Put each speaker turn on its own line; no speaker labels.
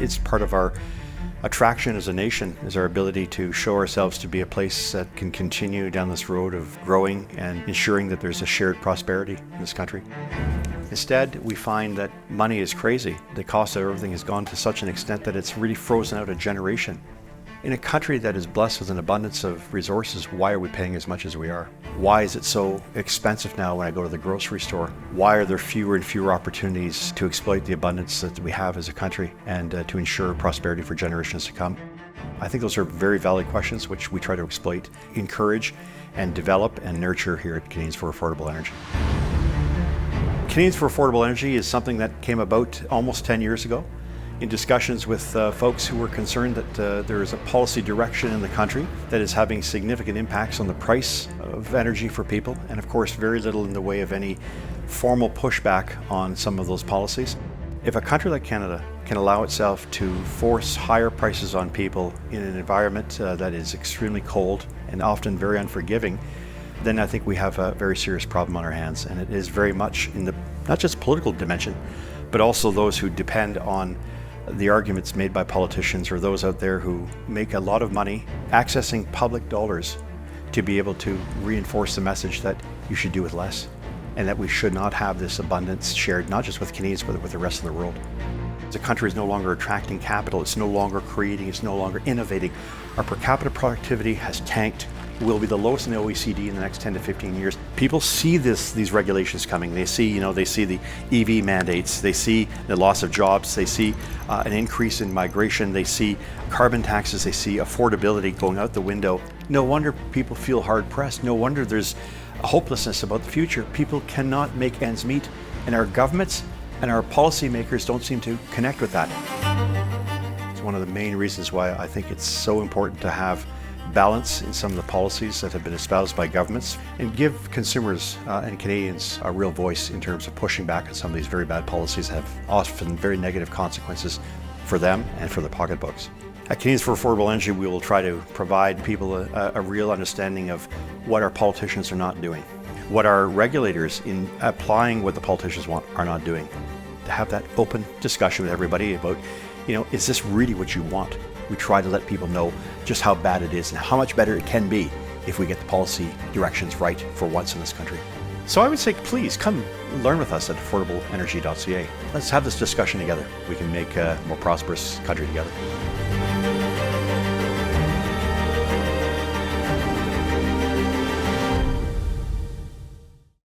It's part of our attraction as a nation, is our ability to show ourselves to be a place that can continue down this road of growing and ensuring that there's a shared prosperity in this country. Instead, we find that money is crazy. The cost of everything has gone to such an extent that it's really frozen out a generation. In a country that is blessed with an abundance of resources, why are we paying as much as we are? Why is it so expensive now when I go to the grocery store? Why are there fewer and fewer opportunities to exploit the abundance that we have as a country and to ensure prosperity for generations to come? I think those are very valid questions which we try to exploit, encourage, and develop and nurture here at Canadians for Affordable Energy. Canadians for Affordable Energy is something that came about almost 10 years ago in discussions with folks who were concerned that there is a policy direction in the country that is having significant impacts on the price of energy for people, and of course very little in the way of any formal pushback on some of those policies. If a country like Canada can allow itself to force higher prices on people in an environment that is extremely cold and often very unforgiving, then I think we have a very serious problem on our hands, and it is very much in the not just political dimension, but also those who depend on the arguments made by politicians or those out there who make a lot of money accessing public dollars to be able to reinforce the message that you should do with less and that we should not have this abundance shared not just with Canadians but with the rest of the world. The country is no longer attracting capital, it's no longer creating, it's no longer innovating. Our per capita productivity has tanked. Will be the lowest in the OECD in the next 10 to 15 years. People see these regulations coming. They see, they see the EV mandates. They see the loss of jobs. They see an increase in migration. They see carbon taxes. They see affordability going out the window. No wonder people feel hard pressed. No wonder there's a hopelessness about the future. People cannot make ends meet, and our governments and our policymakers don't seem to connect with that. It's one of the main reasons why I think it's so important to have balance in some of the policies that have been espoused by governments and give consumers and Canadians a real voice in terms of pushing back on some of these very bad policies that have often very negative consequences for them and for their pocketbooks. At Canadians for Affordable Energy, we will try to provide people a real understanding of what our politicians are not doing, what our regulators in applying what the politicians want are not doing. To have that open discussion with everybody about, is this really what you want? We try to let people know just how bad it is and how much better it can be if we get the policy directions right for once in this country. So I would say, please come learn with us at affordableenergy.ca. Let's have this discussion together. We can make a more prosperous country together.